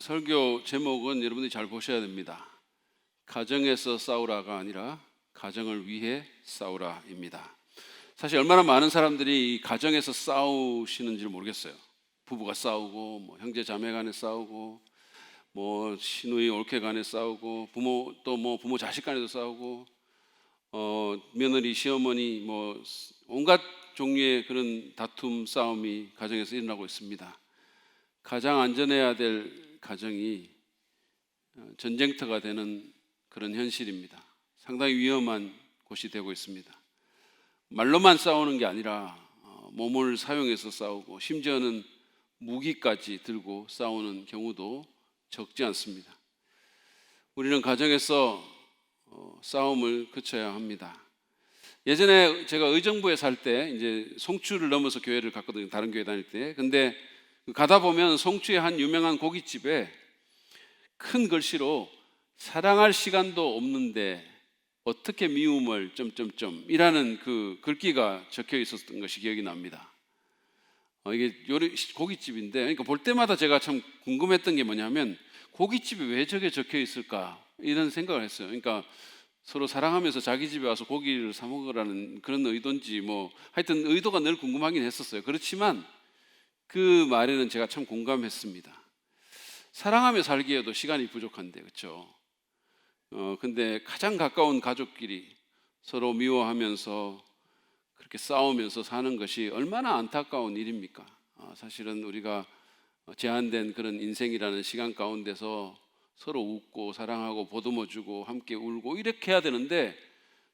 설교 제목은 여러분들이 잘 보셔야 됩니다. 가정에서 싸우라가 아니라 가정을 위해 싸우라입니다. 사실 얼마나 많은 사람들이 이 가정에서 싸우시는지 모르겠어요. 부부가 싸우고, 형제 자매 간에 싸우고, 시누이 올케 간에 싸우고, 부모 자식 간에도 싸우고, 며느리 시어머니 온갖 종류의 그런 다툼 싸움이 가정에서 일어나고 있습니다. 가장 안전해야 될 가정이 전쟁터가 되는 그런 현실입니다. 상당히 위험한 곳이 되고 있습니다. 말로만 싸우는 게 아니라 몸을 사용해서 싸우고 심지어는 무기까지 들고 싸우는 경우도 적지 않습니다. 우리는 가정에서 싸움을 그쳐야 합니다. 예전에 제가 의정부에 살 때 이제 송추를 넘어서 교회를 갔거든요. 다른 교회 다닐 때. 근데 가다 보면 송추의 한 유명한 고깃집에 큰 글씨로 사랑할 시간도 없는데 어떻게 미움을 이라는 그 글귀가 적혀 있었던 것이 기억이 납니다. 이게 고깃집인데, 그러니까 볼 때마다 제가 참 궁금했던 게 뭐냐면 고깃집에 왜 저게 적혀 있을까 이런 생각을 했어요. 그러니까 서로 사랑하면서 자기 집에 와서 고기를 사 먹으라는 그런 의도인지 하여튼 의도가 늘 궁금하긴 했었어요. 그렇지만 그 말에는 제가 참 공감했습니다. 사랑하며 살기에도 시간이 부족한데, 그렇죠? 근데 가장 가까운 가족끼리 서로 미워하면서 그렇게 싸우면서 사는 것이 얼마나 안타까운 일입니까? 사실은 우리가 제한된 그런 인생이라는 시간 가운데서 서로 웃고 사랑하고 보듬어주고 함께 울고 이렇게 해야 되는데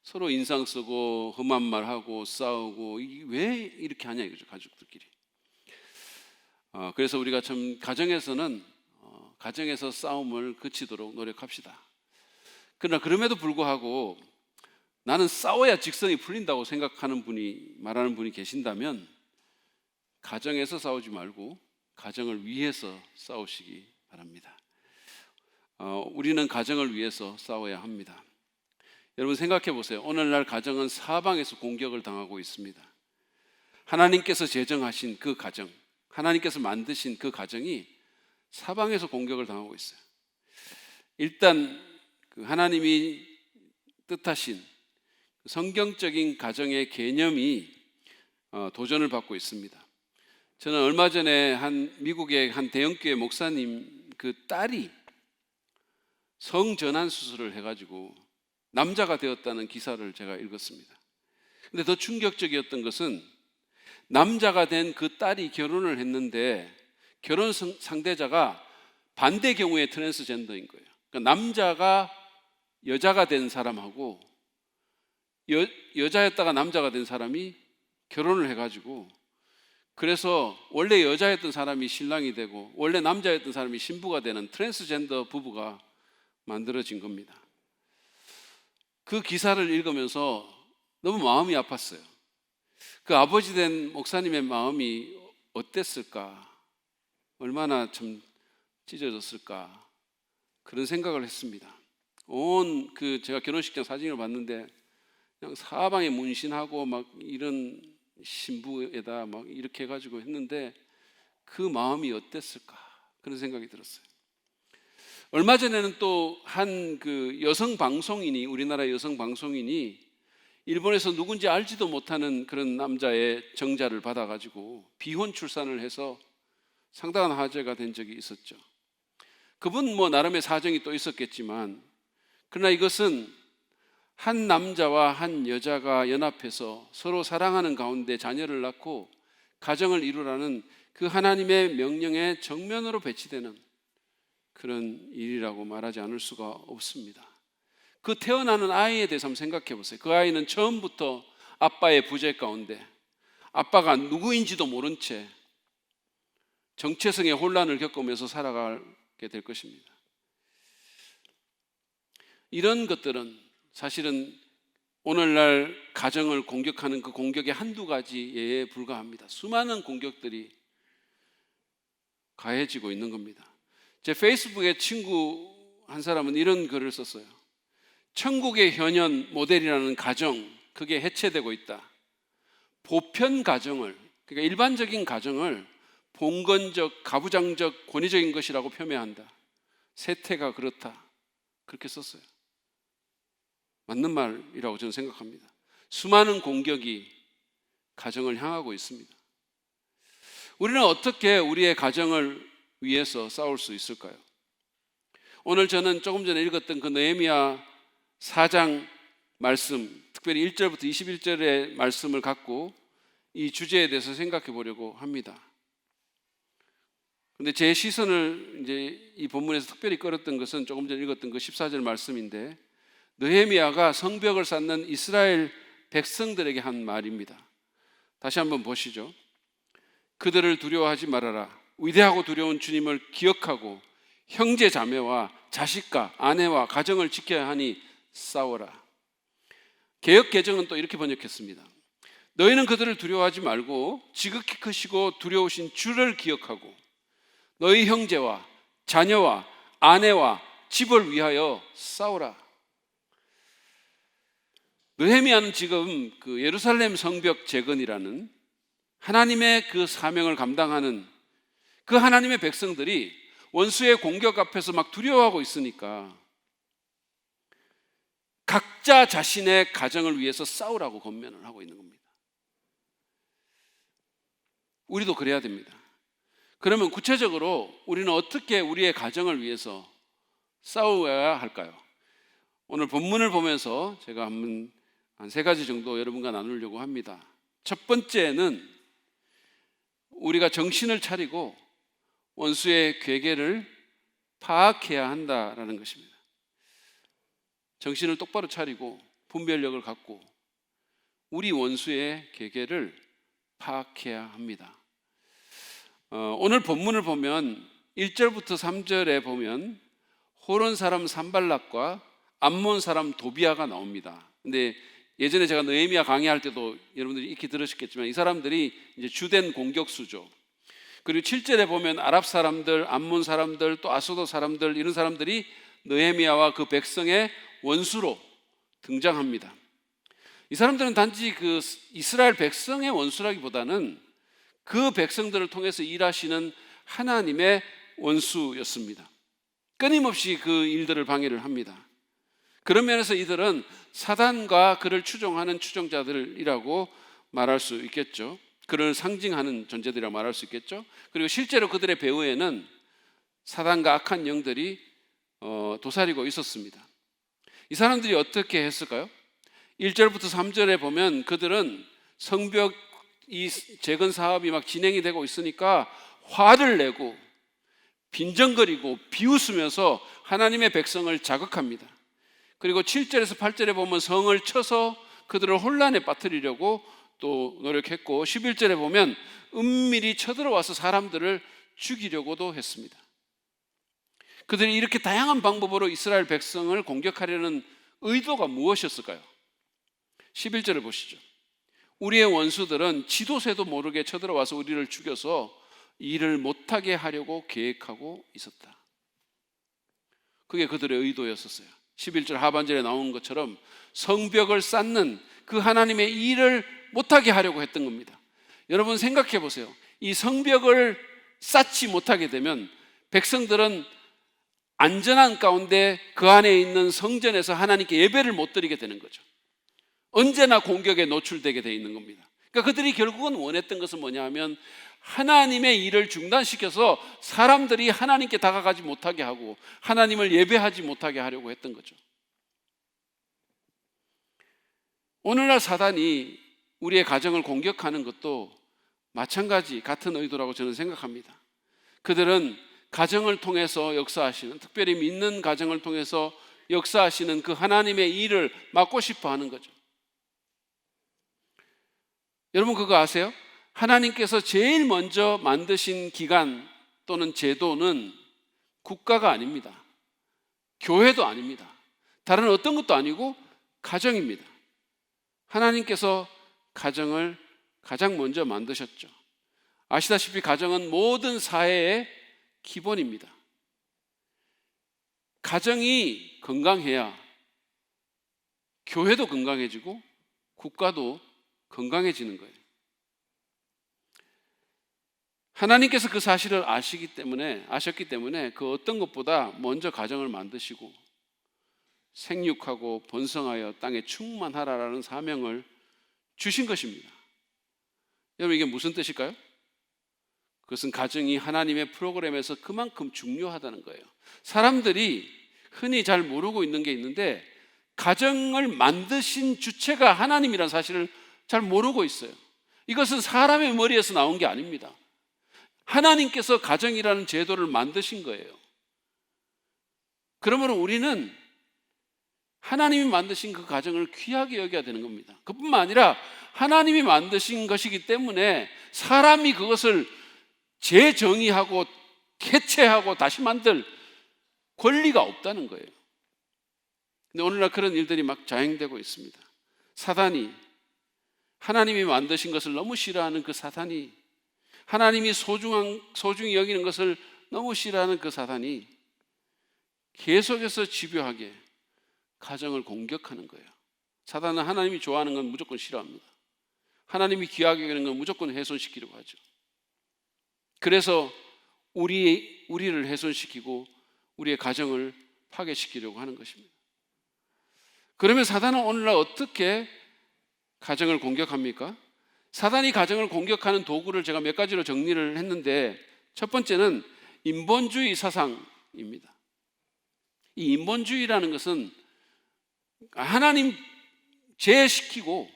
서로 인상 쓰고 험한 말하고 싸우고 왜 이렇게 하냐 이거죠, 가족들끼리. 그래서 우리가 참 가정에서 싸움을 그치도록 노력합시다. 그러나 그럼에도 불구하고 나는 싸워야 직성이 풀린다고 생각하는 말하는 분이 계신다면 가정에서 싸우지 말고 가정을 위해서 싸우시기 바랍니다. 우리는 가정을 위해서 싸워야 합니다. 여러분 생각해 보세요. 오늘날 가정은 사방에서 공격을 당하고 있습니다. 하나님께서 제정하신 그 가정, 하나님께서 만드신 그 가정이 사방에서 공격을 당하고 있어요. 일단 하나님이 뜻하신 성경적인 가정의 개념이 도전을 받고 있습니다. 저는 얼마 전에 미국의 한 대형교회 목사님 그 딸이 성전환 수술을 해가지고 남자가 되었다는 기사를 제가 읽었습니다. 근데 더 충격적이었던 것은 남자가 된 그 딸이 결혼을 했는데 결혼 상대자가 반대 경우의 트랜스젠더인 거예요. 그러니까 남자가 여자가 된 사람하고 여자였다가 남자가 된 사람이 결혼을 해가지고 그래서 원래 여자였던 사람이 신랑이 되고 원래 남자였던 사람이 신부가 되는 트랜스젠더 부부가 만들어진 겁니다. 그 기사를 읽으면서 너무 마음이 아팠어요. 그 아버지 된 목사님의 마음이 어땠을까? 얼마나 참 찢어졌을까? 그런 생각을 했습니다. 제가 결혼식장 사진을 봤는데 그냥 사방에 문신하고 이런 신부에다 이렇게 해가지고 했는데 그 마음이 어땠을까? 그런 생각이 들었어요. 얼마 전에는 또 한 여성 방송인이, 우리나라 여성 방송인이 일본에서 누군지 알지도 못하는 그런 남자의 정자를 받아가지고 비혼 출산을 해서 상당한 화제가 된 적이 있었죠. 그분 나름의 사정이 또 있었겠지만 그러나 이것은 한 남자와 한 여자가 연합해서 서로 사랑하는 가운데 자녀를 낳고 가정을 이루라는 그 하나님의 명령에 정면으로 배치되는 그런 일이라고 말하지 않을 수가 없습니다. 그 태어나는 아이에 대해서 한번 생각해 보세요. 그 아이는 처음부터 아빠의 부재 가운데 아빠가 누구인지도 모른 채 정체성의 혼란을 겪으면서 살아가게 될 것입니다. 이런 것들은 사실은 오늘날 가정을 공격하는 그 공격의 한두 가지에 불과합니다. 수많은 공격들이 가해지고 있는 겁니다. 제 페이스북에 친구 한 사람은 이런 글을 썼어요. 천국의 현현 모델이라는 가정, 그게 해체되고 있다. 보편 가정을, 그러니까 일반적인 가정을 봉건적, 가부장적, 권위적인 것이라고 폄훼한다. 세태가 그렇다. 그렇게 썼어요. 맞는 말이라고 저는 생각합니다. 수많은 공격이 가정을 향하고 있습니다. 우리는 어떻게 우리의 가정을 위해서 싸울 수 있을까요? 오늘 저는 조금 전에 읽었던 그 느헤미야 4장 말씀, 특별히 1절부터 21절의 말씀을 갖고 이 주제에 대해서 생각해 보려고 합니다. 근데 제 시선을 이제 이 본문에서 특별히 끌었던 것은 조금 전에 읽었던 그 14절 말씀인데, 느헤미야가 성벽을 쌓는 이스라엘 백성들에게 한 말입니다. 다시 한번 보시죠. 그들을 두려워하지 말아라. 위대하고 두려운 주님을 기억하고 형제 자매와 자식과 아내와 가정을 지켜야 하니 싸워라. 개역 개정은 또 이렇게 번역했습니다. 너희는 그들을 두려워하지 말고 지극히 크시고 두려우신 주를 기억하고 너희 형제와 자녀와 아내와 집을 위하여 싸우라. 느헤미야는 지금 그 예루살렘 성벽 재건이라는 하나님의 그 사명을 감당하는 그 하나님의 백성들이 원수의 공격 앞에서 막 두려워하고 있으니까 각자 자신의 가정을 위해서 싸우라고 권면을 하고 있는 겁니다. 우리도 그래야 됩니다. 그러면 구체적으로 우리는 어떻게 우리의 가정을 위해서 싸워야 할까요? 오늘 본문을 보면서 제가 한 세 가지 정도 여러분과 나누려고 합니다. 첫 번째는 우리가 정신을 차리고 원수의 괴계를 파악해야 한다라는 것입니다. 정신을 똑바로 차리고 분별력을 갖고 우리 원수의 괴계를 파악해야 합니다. 오늘 본문을 보면 1절부터 3절에 보면 호론 사람 산발락과 암몬 사람 도비아가 나옵니다. 근데 예전에 제가 느헤미야 강의할 때도 여러분들이 익히 들으셨겠지만 이 사람들이 이제 주된 공격수죠. 그리고 7절에 보면 아랍 사람들, 암몬 사람들, 또 아소도 사람들, 이런 사람들이 느헤미야와 그 백성의 원수로 등장합니다. 이 사람들은 단지 그 이스라엘 백성의 원수라기보다는 그 백성들을 통해서 일하시는 하나님의 원수였습니다. 끊임없이 그 일들을 방해를 합니다. 그런 면에서 이들은 사단과 그를 추종하는 추종자들이라고 말할 수 있겠죠. 그를 상징하는 존재들이라고 말할 수 있겠죠. 그리고 실제로 그들의 배후에는 사단과 악한 영들이 도사리고 있었습니다. 이 사람들이 어떻게 했을까요? 1절부터 3절에 보면 그들은 성벽 이 재건 사업이 막 진행이 되고 있으니까 화를 내고 빈정거리고 비웃으면서 하나님의 백성을 자극합니다. 그리고 7절에서 8절에 보면 성을 쳐서 그들을 혼란에 빠뜨리려고 또 노력했고, 11절에 보면 은밀히 쳐들어와서 사람들을 죽이려고도 했습니다. 그들이 이렇게 다양한 방법으로 이스라엘 백성을 공격하려는 의도가 무엇이었을까요? 11절을 보시죠. 우리의 원수들은 지도새도 모르게 쳐들어와서 우리를 죽여서 일을 못하게 하려고 계획하고 있었다. 그게 그들의 의도였었어요. 11절 하반절에 나온 것처럼 성벽을 쌓는 그 하나님의 일을 못하게 하려고 했던 겁니다. 여러분 생각해 보세요. 이 성벽을 쌓지 못하게 되면 백성들은 안전한 가운데 그 안에 있는 성전에서 하나님께 예배를 못 드리게 되는 거죠. 언제나 공격에 노출되게 되어 있는 겁니다. 그러니까 그들이 결국은 원했던 것은 뭐냐 하면 하나님의 일을 중단시켜서 사람들이 하나님께 다가가지 못하게 하고 하나님을 예배하지 못하게 하려고 했던 거죠. 오늘날 사단이 우리의 가정을 공격하는 것도 마찬가지 같은 의도라고 저는 생각합니다. 그들은 가정을 통해서 역사하시는, 특별히 믿는 가정을 통해서 역사하시는 그 하나님의 일을 막고 싶어 하는 거죠. 여러분 그거 아세요? 하나님께서 제일 먼저 만드신 기관 또는 제도는 국가가 아닙니다. 교회도 아닙니다. 다른 어떤 것도 아니고 가정입니다. 하나님께서 가정을 가장 먼저 만드셨죠. 아시다시피 가정은 모든 사회의 기본입니다. 가정이 건강해야 교회도 건강해지고 국가도 건강해지는 거예요. 하나님께서 그 사실을 아셨기 때문에 그 어떤 것보다 먼저 가정을 만드시고 생육하고 번성하여 땅에 충만하라라는 사명을 주신 것입니다. 여러분, 이게 무슨 뜻일까요? 그것은 가정이 하나님의 프로그램에서 그만큼 중요하다는 거예요. 사람들이 흔히 잘 모르고 있는 게 있는데, 가정을 만드신 주체가 하나님이라는 사실을 잘 모르고 있어요. 이것은 사람의 머리에서 나온 게 아닙니다. 하나님께서 가정이라는 제도를 만드신 거예요. 그러므로 우리는 하나님이 만드신 그 가정을 귀하게 여겨야 되는 겁니다. 그뿐만 아니라 하나님이 만드신 것이기 때문에 사람이 그것을 재정의하고 해체하고 다시 만들 권리가 없다는 거예요. 근데 오늘날 그런 일들이 막 자행되고 있습니다. 사단이, 하나님이 만드신 것을 너무 싫어하는 그 사단이, 하나님이 소중히 여기는 것을 너무 싫어하는 그 사단이 계속해서 집요하게 가정을 공격하는 거예요. 사단은 하나님이 좋아하는 건 무조건 싫어합니다. 하나님이 귀하게 여기는 건 무조건 훼손시키려고 하죠. 그래서 우리를 훼손시키고 우리의 가정을 파괴시키려고 하는 것입니다. 그러면 사단은 오늘날 어떻게 가정을 공격합니까? 사단이 가정을 공격하는 도구를 제가 몇 가지로 정리를 했는데, 첫 번째는 인본주의 사상입니다. 이 인본주의라는 것은 하나님 제시키고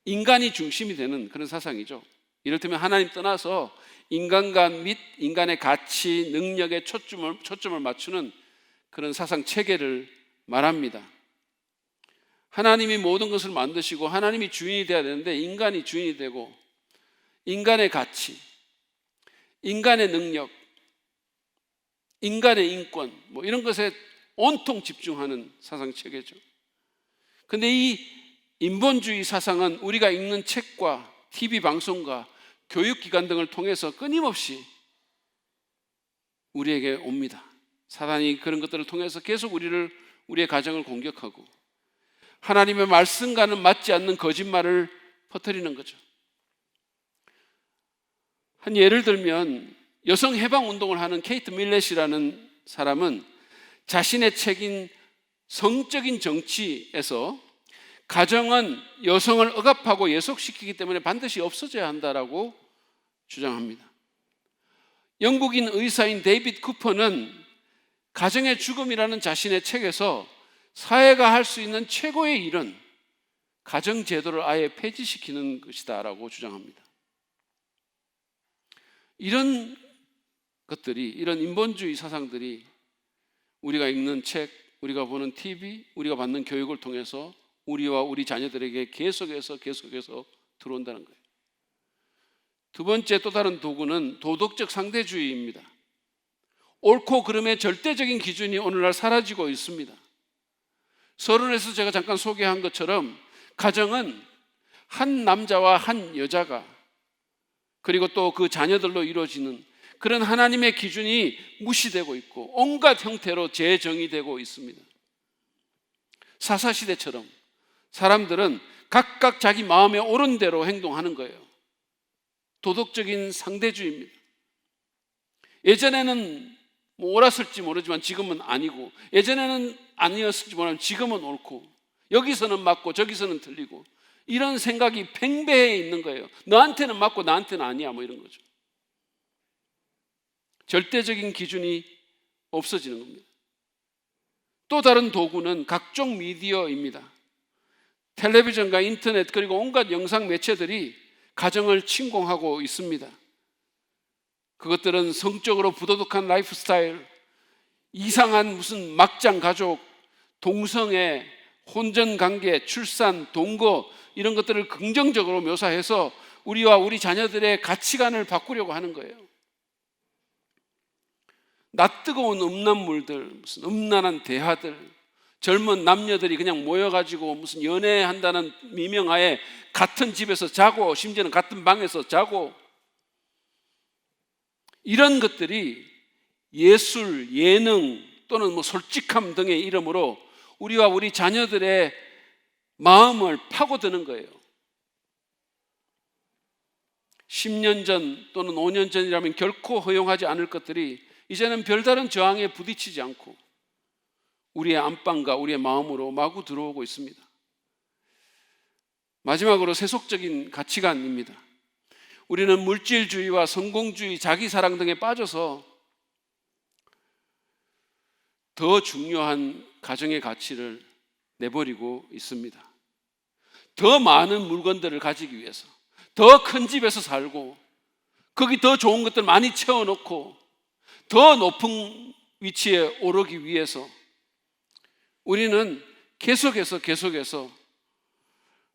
인간이 중심이 되는 그런 사상이죠. 이를테면 하나님 떠나서 인간관 및 인간의 가치, 능력에 초점을 맞추는 그런 사상 체계를 말합니다. 하나님이 모든 것을 만드시고 하나님이 주인이 되어야 되는데 인간이 주인이 되고, 인간의 가치, 인간의 능력, 인간의 인권, 이런 것에 온통 집중하는 사상 체계죠. 근데 이 인본주의 사상은 우리가 읽는 책과 TV 방송과 교육기관 등을 통해서 끊임없이 우리에게 옵니다. 사단이 그런 것들을 통해서 계속 우리의 가정을 공격하고 하나님의 말씀과는 맞지 않는 거짓말을 퍼뜨리는 거죠. 한 예를 들면 여성 해방 운동을 하는 케이트 밀렛이라는 사람은 자신의 책인 성적인 정치에서 가정은 여성을 억압하고 예속시키기 때문에 반드시 없어져야 한다라고 주장합니다. 영국인 의사인 데이비드 쿠퍼는 가정의 죽음이라는 자신의 책에서 사회가 할 수 있는 최고의 일은 가정제도를 아예 폐지시키는 것이다 라고 주장합니다. 이런 것들이, 이런 인본주의 사상들이 우리가 읽는 책, 우리가 보는 TV, 우리가 받는 교육을 통해서 우리와 우리 자녀들에게 계속해서 들어온다는 거예요. 두 번째 또 다른 도구는 도덕적 상대주의입니다. 옳고 그름의 절대적인 기준이 오늘날 사라지고 있습니다. 서론에서 제가 잠깐 소개한 것처럼 가정은 한 남자와 한 여자가, 그리고 또 그 자녀들로 이루어지는 그런 하나님의 기준이 무시되고 있고 온갖 형태로 재정의되고 있습니다. 사사시대처럼 사람들은 각각 자기 마음에 옳은 대로 행동하는 거예요. 도덕적인 상대주의입니다. 예전에는 옳았을지 모르지만 지금은 아니고, 예전에는 아니었을지 모르지만 지금은 옳고, 여기서는 맞고 저기서는 틀리고, 이런 생각이 팽배해 있는 거예요. 너한테는 맞고 나한테는 아니야, 이런 거죠. 절대적인 기준이 없어지는 겁니다. 또 다른 도구는 각종 미디어입니다. 텔레비전과 인터넷 그리고 온갖 영상 매체들이 가정을 침공하고 있습니다. 그것들은 성적으로 부도덕한 라이프 스타일, 이상한 무슨 막장 가족, 동성애, 혼전관계, 출산, 동거, 이런 것들을 긍정적으로 묘사해서 우리와 우리 자녀들의 가치관을 바꾸려고 하는 거예요. 낯뜨거운 음란물들, 무슨 음란한 대화들, 젊은 남녀들이 그냥 모여가지고 무슨 연애한다는 미명하에 같은 집에서 자고, 심지어는 같은 방에서 자고, 이런 것들이 예술, 예능 또는 솔직함 등의 이름으로 우리와 우리 자녀들의 마음을 파고드는 거예요. 10년 전 또는 5년 전이라면 결코 허용하지 않을 것들이 이제는 별다른 저항에 부딪히지 않고 우리의 안방과 우리의 마음으로 마구 들어오고 있습니다. 마지막으로 세속적인 가치관입니다. 우리는 물질주의와 성공주의, 자기사랑 등에 빠져서 더 중요한 가정의 가치를 내버리고 있습니다. 더 많은 물건들을 가지기 위해서, 더 큰 집에서 살고, 거기 더 좋은 것들 많이 채워놓고, 더 높은 위치에 오르기 위해서 우리는 계속해서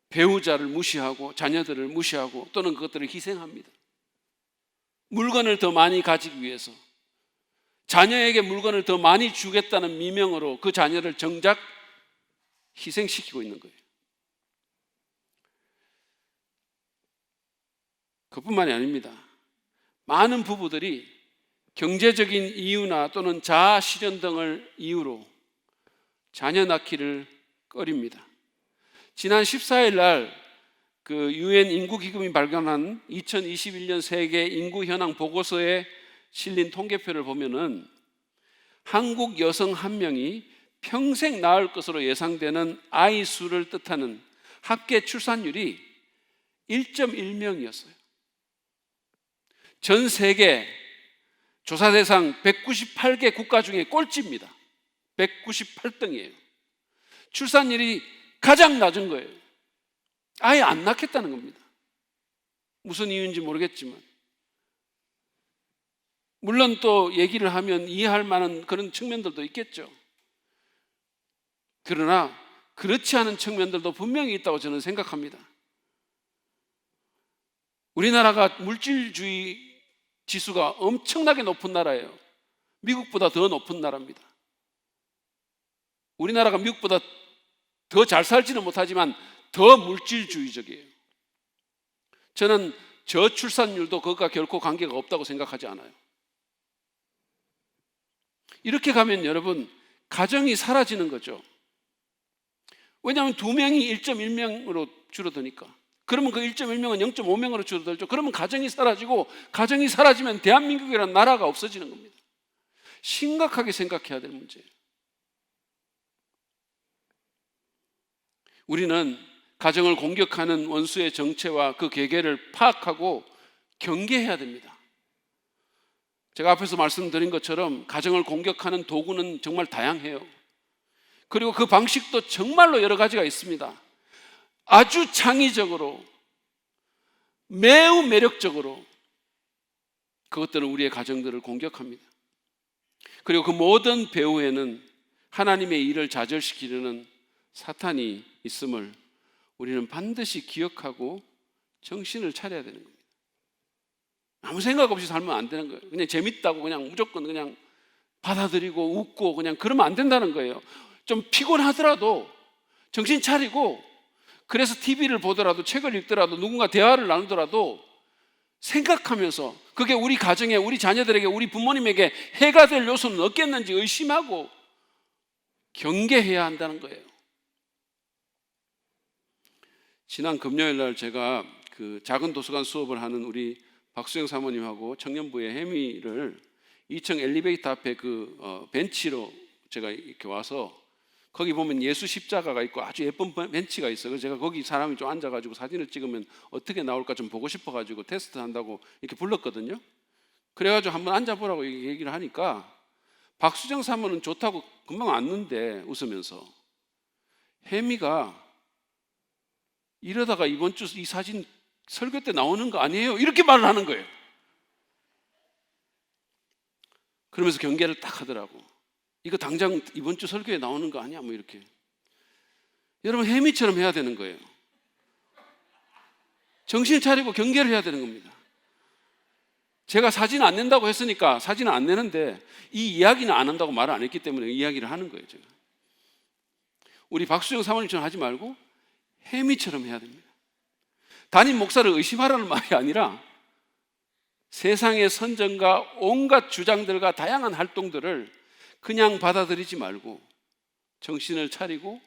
배우자를 무시하고 자녀들을 무시하고 또는 그것들을 희생합니다. 물건을 더 많이 가지기 위해서, 자녀에게 물건을 더 많이 주겠다는 미명으로 그 자녀를 정작 희생시키고 있는 거예요. 그뿐만이 아닙니다. 많은 부부들이 경제적인 이유나 또는 자아 실현 등을 이유로 자녀 낳기를 꺼립니다. 지난 14일 날 그 유엔 인구기금이 발간한 2021년 세계 인구 현황 보고서에 실린 통계표를 보면은 한국 여성 한 명이 평생 낳을 것으로 예상되는 아이 수를 뜻하는 합계 출산율이 1.1명이었어요. 전 세계 조사 대상 198개 국가 중에 꼴찌입니다. 198등이에요. 출산율이 가장 낮은 거예요. 아예 안 낳겠다는 겁니다. 무슨 이유인지 모르겠지만, 물론 또 얘기를 하면 이해할 만한 그런 측면들도 있겠죠. 그러나 그렇지 않은 측면들도 분명히 있다고 저는 생각합니다. 우리나라가 물질주의 지수가 엄청나게 높은 나라예요. 미국보다 더 높은 나라입니다. 우리나라가 미국보다 더 잘 살지는 못하지만 더 물질주의적이에요. 저는 저출산율도 그것과 결코 관계가 없다고 생각하지 않아요. 이렇게 가면 여러분, 가정이 사라지는 거죠. 왜냐하면 2명이 1.1명으로 줄어드니까. 그러면 그 1.1명은 0.5명으로 줄어들죠. 그러면 가정이 사라지고, 가정이 사라지면 대한민국이라는 나라가 없어지는 겁니다. 심각하게 생각해야 될 문제예요. 우리는 가정을 공격하는 원수의 정체와 그 계계를 파악하고 경계해야 됩니다. 제가 앞에서 말씀드린 것처럼 가정을 공격하는 도구는 정말 다양해요. 그리고 그 방식도 정말로 여러 가지가 있습니다. 아주 창의적으로, 매우 매력적으로 그것들은 우리의 가정들을 공격합니다. 그리고 그 모든 배후에는 하나님의 일을 좌절시키려는 사탄이 있음을 우리는 반드시 기억하고 정신을 차려야 되는 겁니다. 아무 생각 없이 살면 안 되는 거예요. 그냥 재밌다고 그냥 무조건 그냥 받아들이고 웃고 그냥 그러면 안 된다는 거예요. 좀 피곤하더라도 정신 차리고, 그래서 TV를 보더라도 책을 읽더라도 누군가 대화를 나누더라도 생각하면서 그게 우리 가정에, 우리 자녀들에게, 우리 부모님에게 해가 될 요소는 없겠는지 의심하고 경계해야 한다는 거예요. 지난 금요일 날 제가 그 작은 도서관 수업을 하는 우리 박수영 사모님하고 청년부의 혜미를 2층 엘리베이터 앞에 그 벤치로 제가 이렇게 와서, 거기 보면 예수 십자가가 있고 아주 예쁜 벤치가 있어요. 그래서 제가 거기 사람이 좀 앉아가지고 사진을 찍으면 어떻게 나올까 좀 보고 싶어가지고 테스트 한다고 이렇게 불렀거든요. 그래가지고 한번 앉아보라고 얘기를 하니까 박수정 사모는 좋다고 금방 앉는데 웃으면서, 혜미가 이러다가 이번 주 이 사진 설교 때 나오는 거 아니에요? 이렇게 말을 하는 거예요. 그러면서 경계를 딱 하더라고. 이거 당장 이번 주 설교에 나오는 거 아니야? 뭐 이렇게. 여러분, 혜미처럼 해야 되는 거예요. 정신 차리고 경계를 해야 되는 겁니다. 제가 사진 안 낸다고 했으니까 사진은 안 내는데 이 이야기는 안 한다고 말을 안 했기 때문에 이야기를 하는 거예요. 제가. 우리 박수영 사모님처럼 하지 말고 혜미처럼 해야 됩니다. 담임 목사를 의심하라는 말이 아니라 세상의 선정과 온갖 주장들과 다양한 활동들을 그냥 받아들이지 말고 정신을 차리고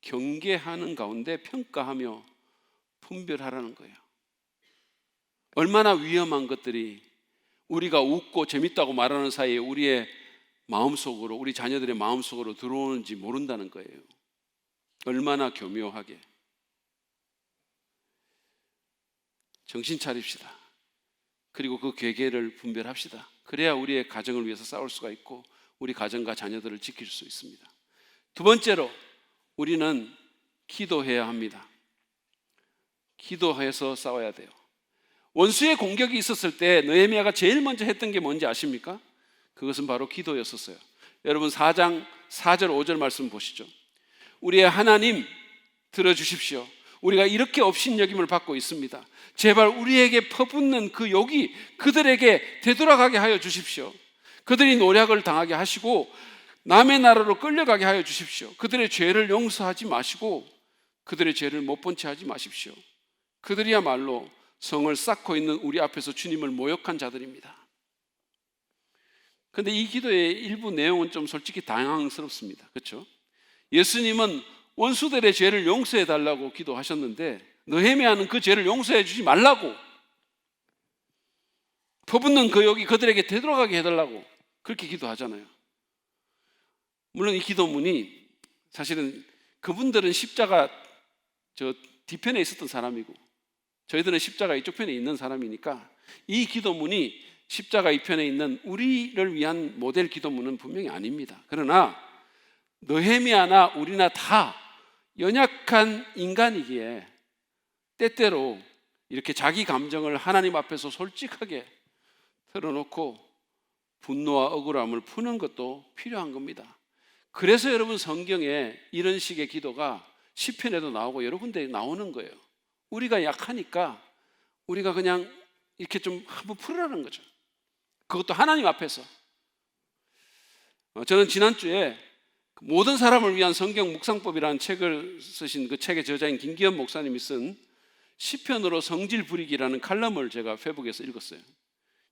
경계하는 가운데 평가하며 분별하라는 거예요. 얼마나 위험한 것들이 우리가 웃고 재밌다고 말하는 사이에 우리의 마음속으로, 우리 자녀들의 마음속으로 들어오는지 모른다는 거예요. 얼마나 교묘하게. 정신 차립시다. 그리고 그 괴계를 분별합시다. 그래야 우리의 가정을 위해서 싸울 수가 있고 우리 가정과 자녀들을 지킬 수 있습니다. 두 번째로 우리는 기도해야 합니다. 기도해서 싸워야 돼요. 원수의 공격이 있었을 때 느헤미야가 제일 먼저 했던 게 뭔지 아십니까? 그것은 바로 기도였었어요. 여러분 4장 4절 5절 말씀 보시죠. 우리의 하나님 들어주십시오. 우리가 이렇게 업신여김을 받고 있습니다. 제발 우리에게 퍼붓는 그 욕이 그들에게 되돌아가게 하여 주십시오. 그들이 노략을 당하게 하시고 남의 나라로 끌려가게 하여 주십시오. 그들의 죄를 용서하지 마시고 그들의 죄를 못 본 채 하지 마십시오. 그들이야말로 성을 쌓고 있는 우리 앞에서 주님을 모욕한 자들입니다. 그런데 이 기도의 일부 내용은 좀 솔직히 당황스럽습니다. 그렇죠? 예수님은 원수들의 죄를 용서해 달라고 기도하셨는데 느헤미야는 그 죄를 용서해 주지 말라고, 퍼붓는 그 욕이 그들에게 되돌아가게 해달라고 그렇게 기도하잖아요. 물론 이 기도문이 사실은 그분들은 십자가 저 뒤편에 있었던 사람이고 저희들은 십자가 이쪽 편에 있는 사람이니까 이 기도문이 십자가 이편에 있는 우리를 위한 모델 기도문은 분명히 아닙니다. 그러나 느헤미야나 우리나 다 연약한 인간이기에 때때로 이렇게 자기 감정을 하나님 앞에서 솔직하게 털어놓고 분노와 억울함을 푸는 것도 필요한 겁니다. 그래서 여러분 성경에 이런 식의 기도가 시편에도 나오고 여러 군데 나오는 거예요. 우리가 약하니까 우리가 그냥 이렇게 좀 한번 풀으라는 거죠. 그것도 하나님 앞에서. 저는 지난주에 모든 사람을 위한 성경 묵상법이라는 책을 쓰신 그 책의 저자인 김기현 목사님이 쓴 시편으로 성질 부리기라는 칼럼을 제가 페북에서 읽었어요.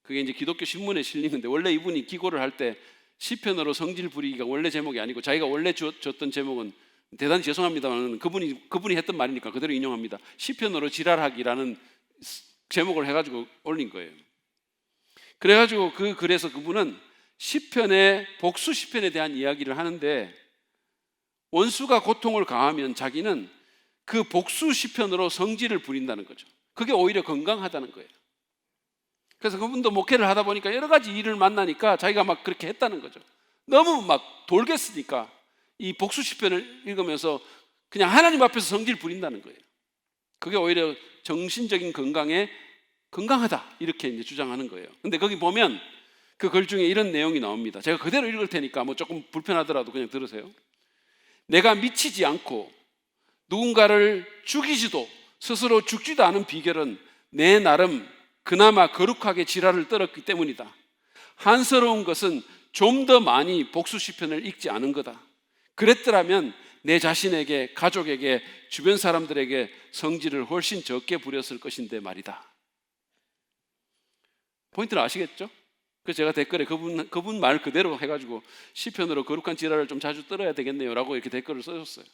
그게 이제 기독교 신문에 실리는데 원래 이분이 기고를 할 때 시편으로 성질 부리기가 원래 제목이 아니고 자기가 원래 줬던 제목은 대단히 죄송합니다만 그분이 했던 말이니까 그대로 인용합니다. 시편으로 지랄하기라는 제목을 해가지고 올린 거예요. 그래가지고 그 글에서 그분은 시편의 복수 시편에 대한 이야기를 하는데 원수가 고통을 가하면 자기는 그 복수 시편으로 성질을 부린다는 거죠. 그게 오히려 건강하다는 거예요. 그래서 그분도 목회를 하다 보니까 여러 가지 일을 만나니까 자기가 막 그렇게 했다는 거죠. 너무 막 돌겠으니까 이 복수 시편을 읽으면서 그냥 하나님 앞에서 성질 부린다는 거예요. 그게 오히려 정신적인 건강에 건강하다 이렇게 이제 주장하는 거예요. 근데 거기 보면 그 글 중에 이런 내용이 나옵니다. 제가 그대로 읽을 테니까 뭐 조금 불편하더라도 그냥 들으세요. 내가 미치지 않고 누군가를 죽이지도 스스로 죽지도 않은 비결은 내 나름 그나마 거룩하게 지랄을 떨었기 때문이다. 한스러운 것은 좀 더 많이 복수 시편을 읽지 않은 거다. 그랬더라면 내 자신에게, 가족에게, 주변 사람들에게 성질을 훨씬 적게 부렸을 것인데 말이다. 포인트를 아시겠죠? 그래서 제가 댓글에 그분 말 그대로 해가지고 시편으로 거룩한 지랄을 좀 자주 떨어야 되겠네요 라고 이렇게 댓글을 써줬어요.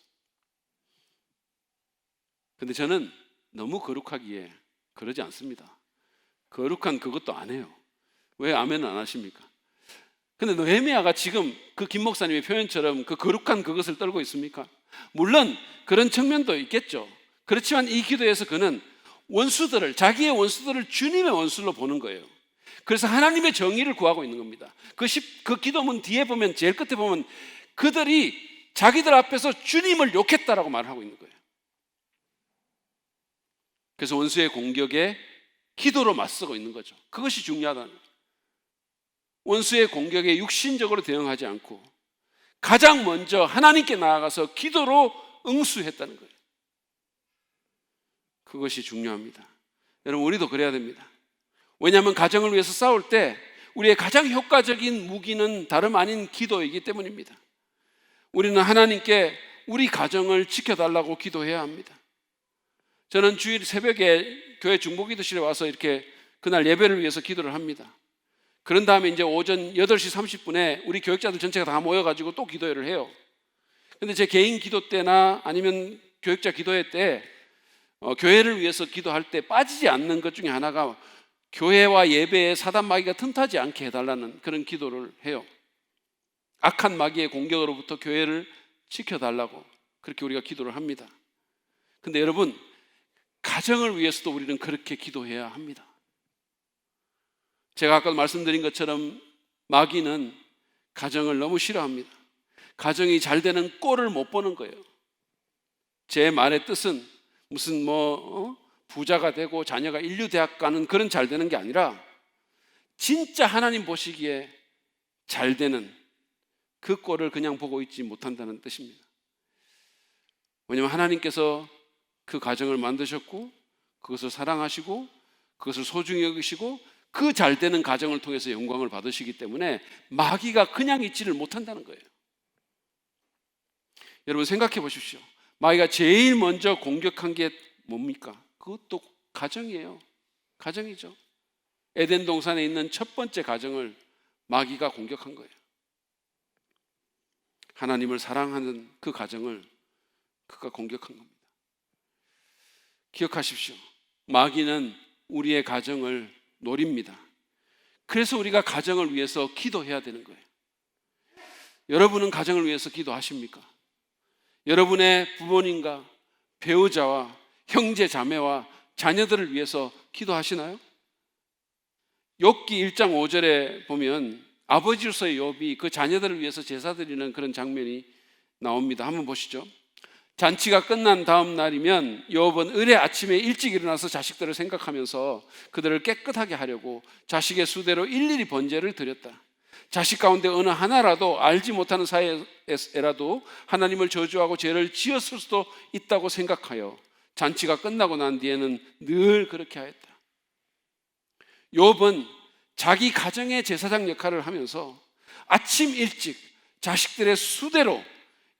근데 저는 너무 거룩하기에 그러지 않습니다. 거룩한 그것도 안 해요. 왜 아멘은 안 하십니까? 근데 느헤미야가 지금 그 김 목사님의 표현처럼 그 거룩한 그것을 떨고 있습니까? 물론 그런 측면도 있겠죠. 그렇지만 이 기도에서 그는 자기의 원수들을 주님의 원수로 보는 거예요. 그래서 하나님의 정의를 구하고 있는 겁니다. 그 기도문 뒤에 보면 제일 끝에 보면 그들이 자기들 앞에서 주님을 욕했다라고 말을 하고 있는 거예요. 그래서 원수의 공격에 기도로 맞서고 있는 거죠. 그것이 중요하다는 거예요. 원수의 공격에 육신적으로 대응하지 않고 가장 먼저 하나님께 나아가서 기도로 응수했다는 거예요. 그것이 중요합니다. 여러분 우리도 그래야 됩니다. 왜냐하면 가정을 위해서 싸울 때 우리의 가장 효과적인 무기는 다름 아닌 기도이기 때문입니다. 우리는 하나님께 우리 가정을 지켜달라고 기도해야 합니다. 저는 주일 새벽에 교회 중보기도실에 와서 이렇게 그날 예배를 위해서 기도를 합니다. 그런 다음에 이제 오전 8시 30분에 우리 교육자들 전체가 다 모여가지고 또 기도회를 해요. 근데 제 개인 기도 때나 아니면 교육자 기도회 때 교회를 위해서 기도할 때 빠지지 않는 것 중에 하나가 교회와 예배에 사단 마귀가 틈타지 않게 해달라는 그런 기도를 해요. 악한 마귀의 공격으로부터 교회를 지켜달라고 그렇게 우리가 기도를 합니다. 근데 여러분, 가정을 위해서도 우리는 그렇게 기도해야 합니다. 제가 아까 말씀드린 것처럼 마귀는 가정을 너무 싫어합니다. 가정이 잘 되는 꼴을 못 보는 거예요. 제 말의 뜻은 무슨 부자가 되고 자녀가 인류대학 가는 그런 잘 되는 게 아니라 진짜 하나님 보시기에 잘 되는 그 꼴을 그냥 보고 있지 못한다는 뜻입니다. 왜냐하면 하나님께서 그 가정을 만드셨고 그것을 사랑하시고 그것을 소중히 여기시고 그 잘 되는 가정을 통해서 영광을 받으시기 때문에 마귀가 그냥 있지를 못한다는 거예요. 여러분 생각해 보십시오. 마귀가 제일 먼저 공격한 게 뭡니까? 그것도 가정이에요. 가정이죠. 에덴 동산에 있는 첫 번째 가정을 마귀가 공격한 거예요. 하나님을 사랑하는 그 가정을 그가 공격한 겁니다. 기억하십시오. 마귀는 우리의 가정을 노립니다. 그래서 우리가 가정을 위해서 기도해야 되는 거예요. 여러분은 가정을 위해서 기도하십니까? 여러분의 부모님과 배우자와 형제 자매와 자녀들을 위해서 기도하시나요? 욥기 1장 5절에 보면 아버지로서의 욥이 그 자녀들을 위해서 제사 드리는 그런 장면이 나옵니다. 한번 보시죠. 잔치가 끝난 다음 날이면 욥은 을의 아침에 일찍 일어나서 자식들을 생각하면서 그들을 깨끗하게 하려고 자식의 수대로 일일이 번제를 드렸다. 자식 가운데 어느 하나라도 알지 못하는 사이에라도 하나님을 저주하고 죄를 지었을 수도 있다고 생각하여 잔치가 끝나고 난 뒤에는 늘 그렇게 하였다. 욥은 자기 가정의 제사장 역할을 하면서 아침 일찍 자식들의 수대로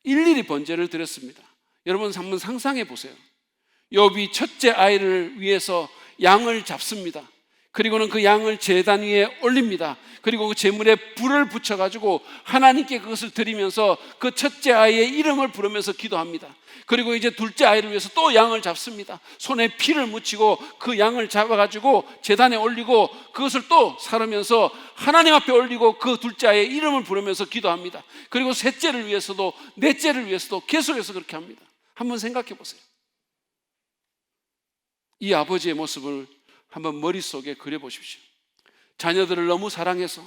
일일이 번제를 드렸습니다. 여러분 한번 상상해 보세요. 욥이 첫째 아이를 위해서 양을 잡습니다. 그리고는 그 양을 제단 위에 올립니다. 그리고 그 제물에 불을 붙여가지고 하나님께 그것을 드리면서 그 첫째 아이의 이름을 부르면서 기도합니다. 그리고 이제 둘째 아이를 위해서 또 양을 잡습니다. 손에 피를 묻히고 그 양을 잡아가지고 제단에 올리고 그것을 또 사르면서 하나님 앞에 올리고 그 둘째 아이의 이름을 부르면서 기도합니다. 그리고 셋째를 위해서도 넷째를 위해서도 계속해서 그렇게 합니다. 한번 생각해 보세요. 이 아버지의 모습을 한번 머릿속에 그려보십시오. 자녀들을 너무 사랑해서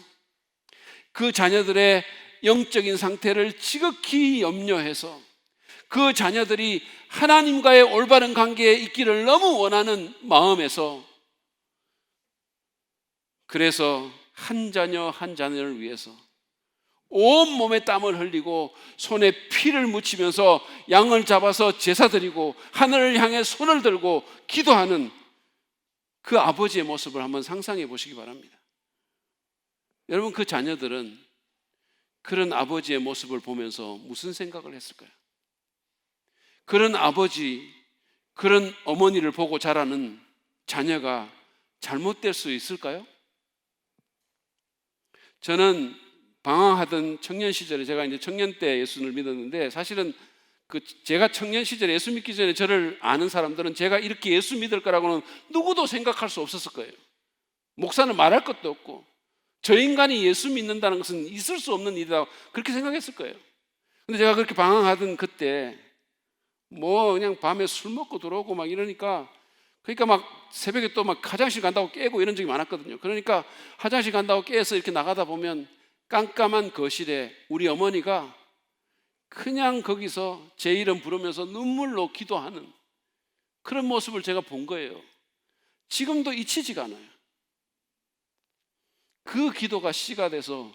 그 자녀들의 영적인 상태를 지극히 염려해서 그 자녀들이 하나님과의 올바른 관계에 있기를 너무 원하는 마음에서 그래서 한 자녀 한 자녀를 위해서 온몸에 땀을 흘리고 손에 피를 묻히면서 양을 잡아서 제사 드리고 하늘을 향해 손을 들고 기도하는 그 아버지의 모습을 한번 상상해 보시기 바랍니다. 여러분 그 자녀들은 그런 아버지의 모습을 보면서 무슨 생각을 했을까요? 그런 아버지, 그런 어머니를 보고 자라는 자녀가 잘못될 수 있을까요? 저는 방황하던 청년 시절에 제가 이제 청년 때 예수를 믿었는데 사실은 제가 청년 시절에 예수 믿기 전에 저를 아는 사람들은 제가 이렇게 예수 믿을 거라고는 누구도 생각할 수 없었을 거예요. 목사는 말할 것도 없고 저 인간이 예수 믿는다는 것은 있을 수 없는 일이다 그렇게 생각했을 거예요. 근데 제가 그렇게 방황하던 그때 그냥 밤에 술 먹고 들어오고 막 이러니까 그러니까 막 새벽에 또 막 화장실 간다고 깨고 이런 적이 많았거든요. 그러니까 화장실 간다고 깨서 이렇게 나가다 보면 깜깜한 거실에 우리 어머니가 그냥 거기서 제 이름 부르면서 눈물로 기도하는 그런 모습을 제가 본 거예요. 지금도 잊히지가 않아요. 그 기도가 씨가 돼서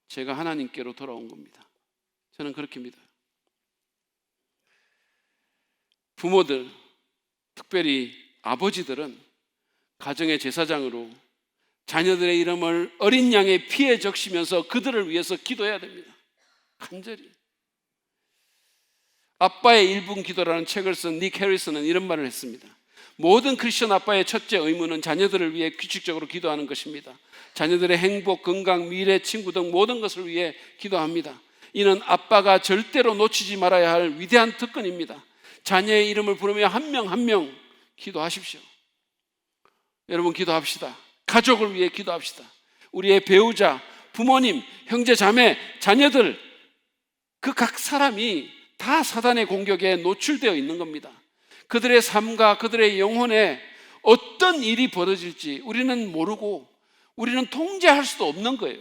제가 하나님께로 돌아온 겁니다. 저는 그렇게 믿어요. 부모들, 특별히 아버지들은 가정의 제사장으로 자녀들의 이름을 어린 양의 피에 적시면서 그들을 위해서 기도해야 됩니다. 간절히. 아빠의 1분 기도라는 책을 쓴 닉 해리슨은 이런 말을 했습니다. 모든 크리스천 아빠의 첫째 의무는 자녀들을 위해 규칙적으로 기도하는 것입니다. 자녀들의 행복, 건강, 미래, 친구 등 모든 것을 위해 기도합니다. 이는 아빠가 절대로 놓치지 말아야 할 위대한 특권입니다. 자녀의 이름을 부르며 한 명 한 명 기도하십시오. 여러분, 기도합시다. 가족을 위해 기도합시다. 우리의 배우자, 부모님, 형제, 자매, 자녀들, 그 각 사람이 다 사단의 공격에 노출되어 있는 겁니다. 그들의 삶과 그들의 영혼에 어떤 일이 벌어질지 우리는 모르고 우리는 통제할 수도 없는 거예요.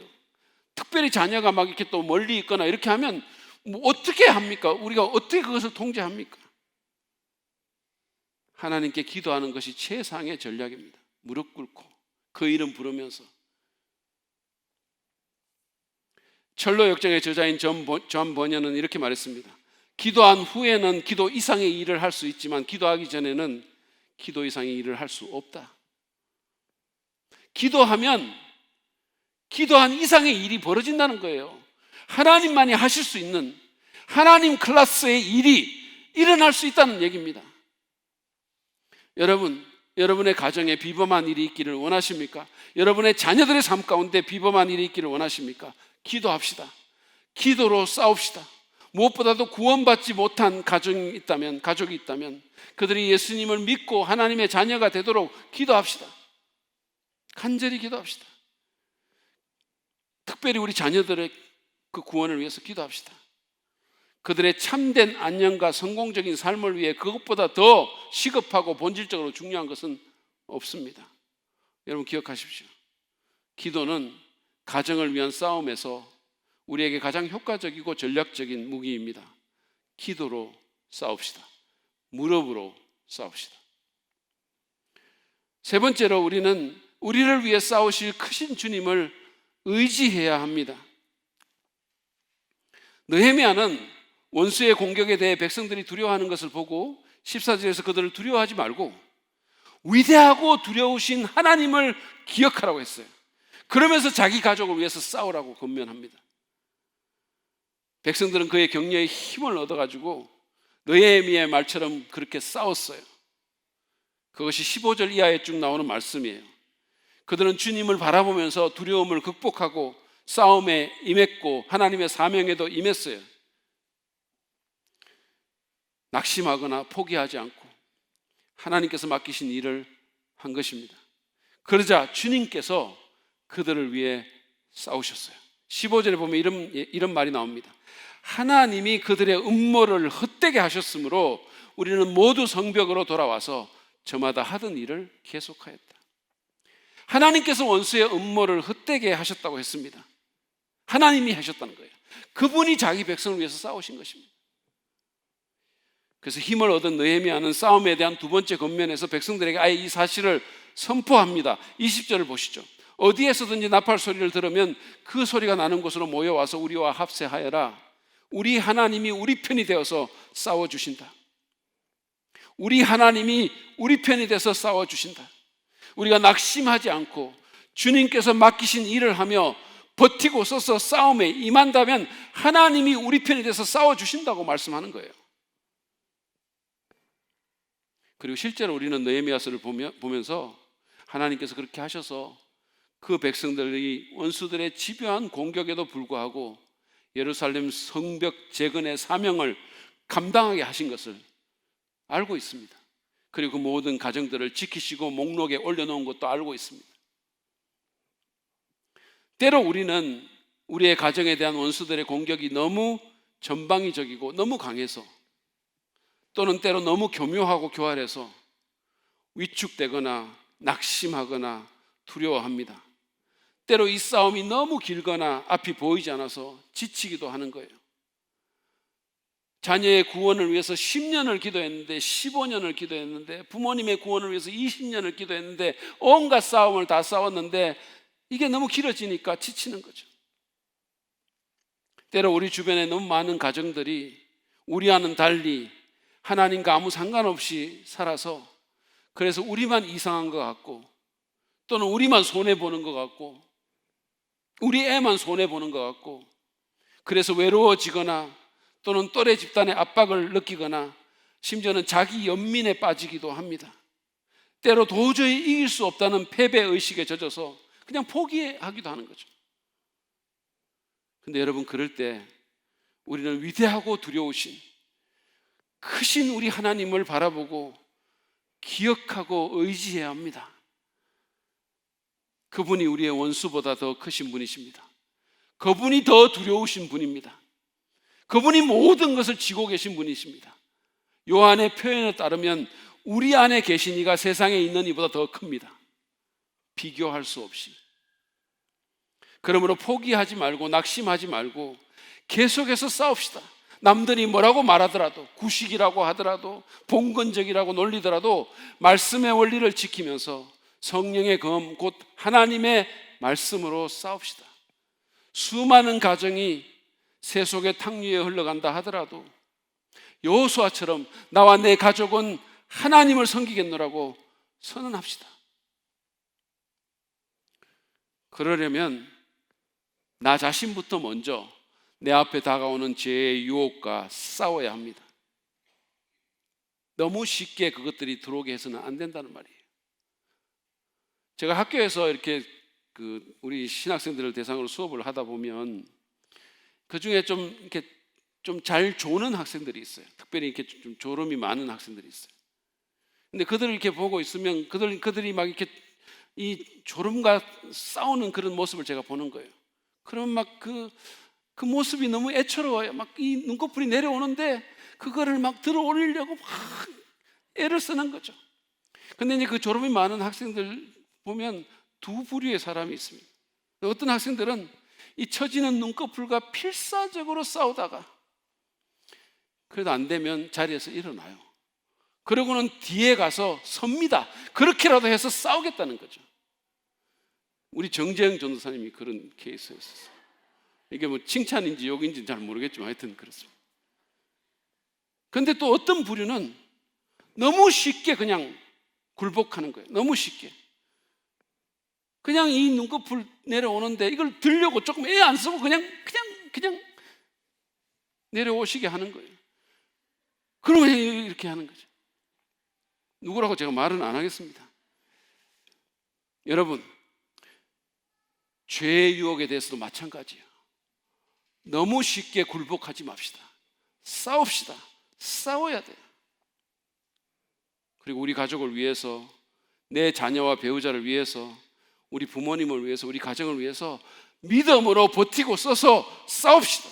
특별히 자녀가 막 이렇게 또 멀리 있거나 이렇게 하면 뭐 어떻게 합니까? 우리가 어떻게 그것을 통제합니까? 하나님께 기도하는 것이 최상의 전략입니다. 무릎 꿇고 그 이름 부르면서. 철로 역정의 저자인 존 버녀는 이렇게 말했습니다. 기도한 후에는 기도 이상의 일을 할 수 있지만 기도하기 전에는 기도 이상의 일을 할 수 없다. 기도하면 기도한 이상의 일이 벌어진다는 거예요. 하나님만이 하실 수 있는 하나님 클래스의 일이 일어날 수 있다는 얘기입니다. 여러분, 여러분의 가정에 비범한 일이 있기를 원하십니까? 여러분의 자녀들의 삶 가운데 비범한 일이 있기를 원하십니까? 기도합시다. 기도로 싸웁시다. 무엇보다도 구원받지 못한 가족이 있다면 그들이 예수님을 믿고 하나님의 자녀가 되도록 기도합시다. 간절히 기도합시다. 특별히 우리 자녀들의 그 구원을 위해서 기도합시다. 그들의 참된 안녕과 성공적인 삶을 위해 그것보다 더 시급하고 본질적으로 중요한 것은 없습니다. 여러분 기억하십시오. 기도는 가정을 위한 싸움에서 우리에게 가장 효과적이고 전략적인 무기입니다. 기도로 싸웁시다. 무릎으로 싸웁시다. 세 번째로 우리는 우리를 위해 싸우실 크신 주님을 의지해야 합니다. 느헤미야는 원수의 공격에 대해 백성들이 두려워하는 것을 보고 14절에서 그들을 두려워하지 말고 위대하고 두려우신 하나님을 기억하라고 했어요. 그러면서 자기 가족을 위해서 싸우라고 권면합니다. 백성들은 그의 격려에 힘을 얻어가지고 느헤미야의 말처럼 그렇게 싸웠어요. 그것이 15절 이하에 쭉 나오는 말씀이에요. 그들은 주님을 바라보면서 두려움을 극복하고 싸움에 임했고 하나님의 사명에도 임했어요. 낙심하거나 포기하지 않고 하나님께서 맡기신 일을 한 것입니다. 그러자 주님께서 그들을 위해 싸우셨어요. 15절에 보면 이런 말이 나옵니다. 하나님이 그들의 음모를 헛되게 하셨으므로 우리는 모두 성벽으로 돌아와서 저마다 하던 일을 계속하였다. 하나님께서 원수의 음모를 헛되게 하셨다고 했습니다. 하나님이 하셨다는 거예요. 그분이 자기 백성을 위해서 싸우신 것입니다. 그래서 힘을 얻은 느헤미야는 싸움에 대한 두 번째 권면에서 백성들에게 아예 이 사실을 선포합니다. 20절을 보시죠. 어디에서든지 나팔 소리를 들으면 그 소리가 나는 곳으로 모여와서 우리와 합세하여라. 우리 하나님이 우리 편이 되어서 싸워주신다. 우리 하나님이 우리 편이 돼서 싸워주신다. 우리가 낙심하지 않고 주님께서 맡기신 일을 하며 버티고 서서 싸움에 임한다면 하나님이 우리 편이 돼서 싸워주신다고 말씀하는 거예요. 그리고 실제로 우리는 느헤미야서를 보면서 하나님께서 그렇게 하셔서 그 백성들이 원수들의 집요한 공격에도 불구하고 예루살렘 성벽 재건의 사명을 감당하게 하신 것을 알고 있습니다. 그리고 그 모든 가정들을 지키시고 목록에 올려놓은 것도 알고 있습니다. 때로 우리는 우리의 가정에 대한 원수들의 공격이 너무 전방위적이고 너무 강해서 또는 때로 너무 교묘하고 교활해서 위축되거나 낙심하거나 두려워합니다. 때로 이 싸움이 너무 길거나 앞이 보이지 않아서 지치기도 하는 거예요. 자녀의 구원을 위해서 10년을 기도했는데 15년을 기도했는데 부모님의 구원을 위해서 20년을 기도했는데 온갖 싸움을 다 싸웠는데 이게 너무 길어지니까 지치는 거죠. 때로 우리 주변에 너무 많은 가정들이 우리와는 달리 하나님과 아무 상관없이 살아서 그래서 우리만 이상한 것 같고 또는 우리만 손해보는 것 같고 우리 애만 손해보는 것 같고 그래서 외로워지거나 또는 또래 집단의 압박을 느끼거나 심지어는 자기 연민에 빠지기도 합니다. 때로 도저히 이길 수 없다는 패배의식에 젖어서 그냥 포기하기도 하는 거죠. 근데 여러분 그럴 때 우리는 위대하고 두려우신 크신 우리 하나님을 바라보고 기억하고 의지해야 합니다. 그분이 우리의 원수보다 더 크신 분이십니다. 그분이 더 두려우신 분입니다. 그분이 모든 것을 지고 계신 분이십니다. 요한의 표현에 따르면 우리 안에 계신 이가 세상에 있는 이보다 더 큽니다. 비교할 수 없이. 그러므로 포기하지 말고 낙심하지 말고 계속해서 싸웁시다. 남들이 뭐라고 말하더라도, 구식이라고 하더라도, 봉건적이라고 놀리더라도 말씀의 원리를 지키면서 성령의 검, 곧 하나님의 말씀으로 싸웁시다. 수많은 가정이 세속의 탕류에 흘러간다 하더라도 여호수아처럼 나와 내 가족은 하나님을 섬기겠노라고 선언합시다. 그러려면 나 자신부터 먼저 내 앞에 다가오는 죄의 유혹과 싸워야 합니다. 너무 쉽게 그것들이 들어오게 해서는 안 된다는 말이에요. 제가 학교에서 이렇게 우리 신학생들을 대상으로 수업을 하다 보면 그 중에 좀 이렇게 좀 잘 조는 학생들이 있어요. 특별히 이렇게 좀 졸음이 많은 학생들이 있어요. 근데 그들을 이렇게 보고 있으면 그들이 막 이렇게 이 졸음과 싸우는 그런 모습을 제가 보는 거예요. 그러면 막 그 모습이 너무 애처로워요. 막 이 눈꺼풀이 내려오는데 그거를 막 들어 올리려고 막 애를 쓰는 거죠. 근데 이제 그 졸음이 많은 학생들 보면 두 부류의 사람이 있습니다. 어떤 학생들은 이 처지는 눈꺼풀과 필사적으로 싸우다가 그래도 안 되면 자리에서 일어나요. 그러고는 뒤에 가서 섭니다. 그렇게라도 해서 싸우겠다는 거죠. 우리 정재영 전도사님이 그런 케이스였어요. 이게 뭐 칭찬인지 욕인지는 잘 모르겠지만 하여튼 그렇습니다. 그런데 또 어떤 부류는 너무 쉽게 그냥 굴복하는 거예요. 너무 쉽게. 그냥 이 눈꺼풀 내려오는데 이걸 들려고 조금 애 안 쓰고 그냥 내려오시게 하는 거예요. 그러면 이렇게 하는 거죠. 누구라고 제가 말은 안 하겠습니다. 여러분, 죄의 유혹에 대해서도 마찬가지예요. 너무 쉽게 굴복하지 맙시다. 싸웁시다. 싸워야 돼요. 그리고 우리 가족을 위해서, 내 자녀와 배우자를 위해서, 우리 부모님을 위해서, 우리 가정을 위해서 믿음으로 버티고 써서 싸웁시다.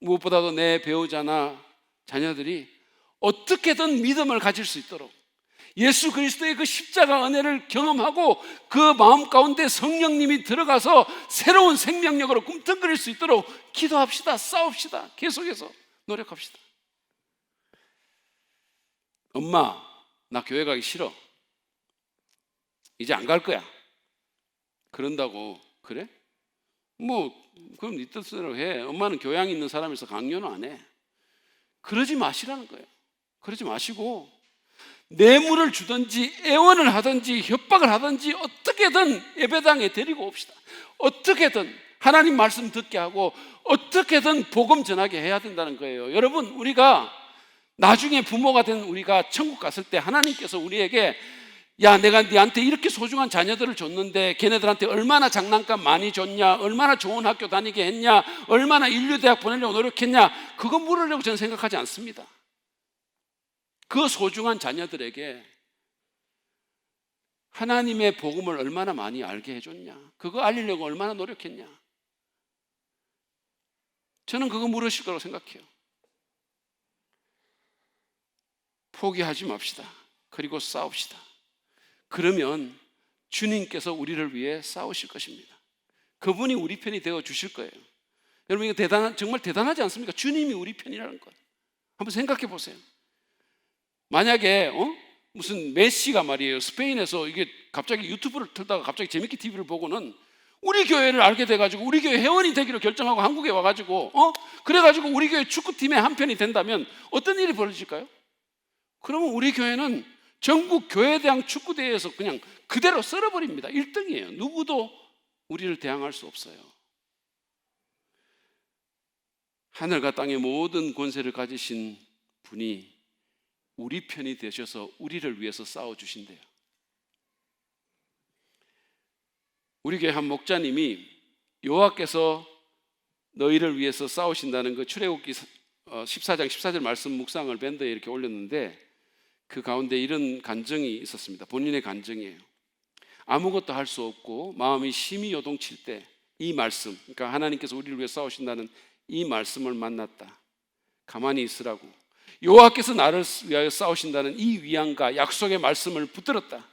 무엇보다도 내 배우자나 자녀들이 어떻게든 믿음을 가질 수 있도록, 예수 그리스도의 그 십자가 은혜를 경험하고 그 마음 가운데 성령님이 들어가서 새로운 생명력으로 꿈틀거릴 수 있도록 기도합시다. 싸웁시다. 계속해서 노력합시다. 엄마, 나 교회 가기 싫어. 이제 안 갈 거야. 그런다고 그래? 뭐 그럼 네 뜻대로 해. 엄마는 교양 있는 사람이라서 강요는 안 해. 그러지 마시라는 거예요. 그러지 마시고 뇌물을 주든지 애원을 하든지 협박을 하든지 어떻게든 예배당에 데리고 옵시다. 어떻게든 하나님 말씀 듣게 하고 어떻게든 복음 전하게 해야 된다는 거예요. 여러분, 우리가 나중에 부모가 된 우리가 천국 갔을 때 하나님께서 우리에게 야, 내가 네한테 이렇게 소중한 자녀들을 줬는데 걔네들한테 얼마나 장난감 많이 줬냐, 얼마나 좋은 학교 다니게 했냐, 얼마나 인류대학 보내려고 노력했냐, 그거 물으려고 저는 생각하지 않습니다. 그 소중한 자녀들에게 하나님의 복음을 얼마나 많이 알게 해줬냐, 그거 알리려고 얼마나 노력했냐, 저는 그거 물으실 거라고 생각해요. 포기하지 맙시다. 그리고 싸웁시다. 그러면 주님께서 우리를 위해 싸우실 것입니다. 그분이 우리 편이 되어 주실 거예요. 여러분, 이거 정말 대단하지 않습니까? 주님이 우리 편이라는 것. 한번 생각해 보세요. 만약에 무슨 메시가 말이에요, 스페인에서 이게 갑자기 유튜브를 틀다가 갑자기 재밌게 TV를 보고는 우리 교회를 알게 돼가지고 우리 교회 회원이 되기로 결정하고 한국에 와가지고 그래가지고 우리 교회 축구팀의 한 편이 된다면 어떤 일이 벌어질까요? 그러면 우리 교회는 전국 교회대항 축구대회에서 그냥 그대로 썰어버립니다. 1등이에요. 누구도 우리를 대항할 수 없어요. 하늘과 땅의 모든 권세를 가지신 분이 우리 편이 되셔서 우리를 위해서 싸워주신대요. 우리 교회 한 목자님이 여호와께서 너희를 위해서 싸우신다는 그 출애굽기 14장 14절 말씀 묵상을 밴드에 이렇게 올렸는데 그 가운데 이런 간증이 있었습니다. 본인의 간증이에요. 아무것도 할 수 없고 마음이 심히 요동칠 때 이 말씀, 그러니까 하나님께서 우리를 위해 싸우신다는 이 말씀을 만났다. 가만히 있으라고. 여호와께서 나를 위하여 싸우신다는 이 위안과 약속의 말씀을 붙들었다.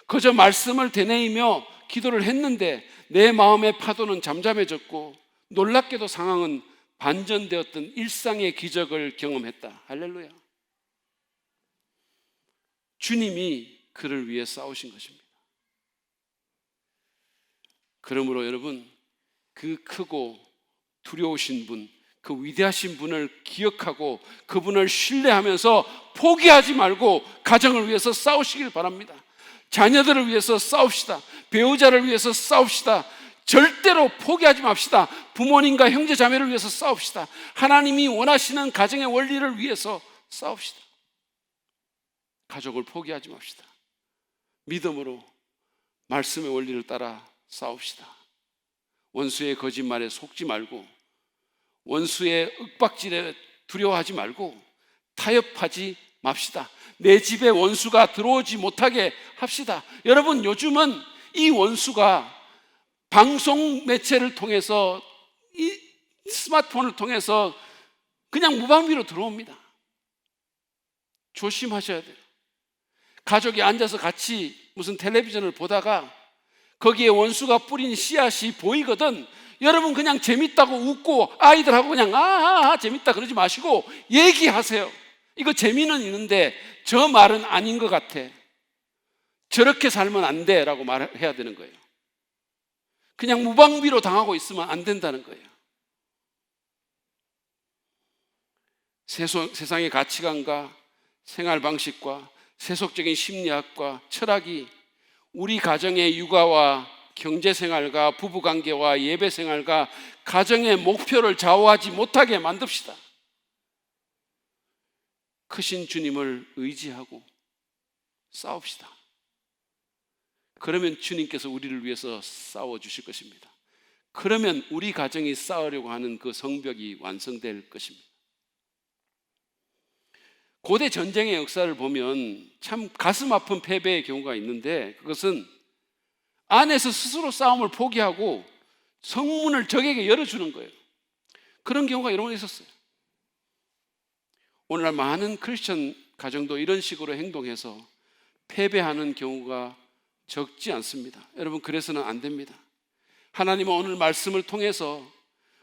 그저 말씀을 되뇌이며 기도를 했는데 내 마음의 파도는 잠잠해졌고 놀랍게도 상황은 반전되었던 일상의 기적을 경험했다. 할렐루야. 주님이 그를 위해 싸우신 것입니다. 그러므로 여러분, 그 크고 두려우신 분, 그 위대하신 분을 기억하고 그분을 신뢰하면서 포기하지 말고 가정을 위해서 싸우시길 바랍니다. 자녀들을 위해서 싸웁시다. 배우자를 위해서 싸웁시다. 절대로 포기하지 맙시다. 부모님과 형제 자매를 위해서 싸웁시다. 하나님이 원하시는 가정의 원리를 위해서 싸웁시다. 가족을 포기하지 맙시다. 믿음으로 말씀의 원리를 따라 싸웁시다. 원수의 거짓말에 속지 말고 원수의 윽박질에 두려워하지 말고 타협하지 맙시다. 내 집에 원수가 들어오지 못하게 합시다. 여러분, 요즘은 이 원수가 방송 매체를 통해서, 이 스마트폰을 통해서 그냥 무방비로 들어옵니다. 조심하셔야 돼요. 가족이 앉아서 같이 무슨 텔레비전을 보다가 거기에 원수가 뿌린 씨앗이 보이거든. 여러분, 그냥 재밌다고 웃고 아이들하고 그냥 재밌다 그러지 마시고 얘기하세요. 이거 재미는 있는데 저 말은 아닌 것 같아. 저렇게 살면 안 돼 라고 말해야 되는 거예요. 그냥 무방비로 당하고 있으면 안 된다는 거예요. 세상의 가치관과 생활 방식과 세속적인 심리학과 철학이 우리 가정의 육아와 경제생활과 부부관계와 예배생활과 가정의 목표를 좌우하지 못하게 만듭시다. 크신 주님을 의지하고 싸웁시다. 그러면 주님께서 우리를 위해서 싸워주실 것입니다. 그러면 우리 가정이 싸우려고 하는 그 성벽이 완성될 것입니다. 고대 전쟁의 역사를 보면 참 가슴 아픈 패배의 경우가 있는데, 그것은 안에서 스스로 싸움을 포기하고 성문을 적에게 열어주는 거예요. 그런 경우가 여러 번 있었어요. 오늘날 많은 크리스천 가정도 이런 식으로 행동해서 패배하는 경우가 적지 않습니다. 여러분, 그래서는 안 됩니다. 하나님은 오늘 말씀을 통해서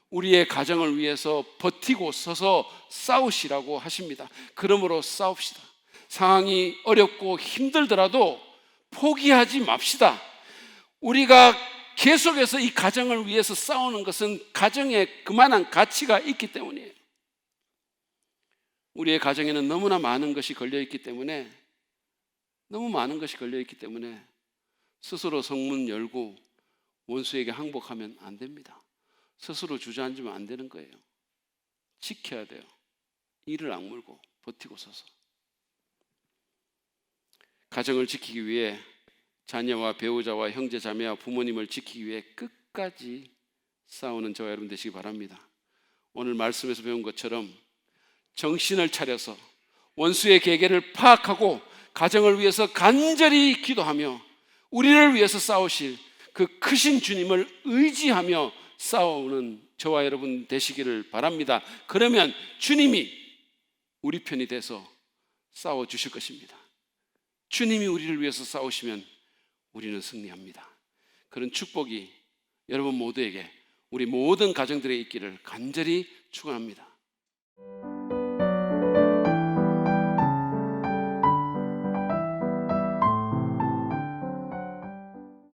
우리의 가정을 위해서 버티고 서서 싸우시라고 하십니다. 그러므로 싸웁시다. 상황이 어렵고 힘들더라도 포기하지 맙시다. 우리가 계속해서 이 가정을 위해서 싸우는 것은 가정에 그만한 가치가 있기 때문이에요. 우리의 가정에는 너무나 많은 것이 걸려있기 때문에, 너무 많은 것이 걸려있기 때문에 스스로 성문 열고 원수에게 항복하면 안 됩니다. 스스로 주저앉으면 안 되는 거예요. 지켜야 돼요. 이를 악물고 버티고 서서. 가정을 지키기 위해, 자녀와 배우자와 형제 자매와 부모님을 지키기 위해 끝까지 싸우는 저와 여러분 되시기 바랍니다. 오늘 말씀에서 배운 것처럼 정신을 차려서 원수의 계계를 파악하고 가정을 위해서 간절히 기도하며 우리를 위해서 싸우실 그 크신 주님을 의지하며 싸우는 저와 여러분 되시기를 바랍니다. 그러면 주님이 우리 편이 돼서 싸워주실 것입니다. 주님이 우리를 위해서 싸우시면 우리는 승리합니다. 그런 축복이 여러분 모두에게, 우리 모든 가정들에 있기를 간절히 축원합니다.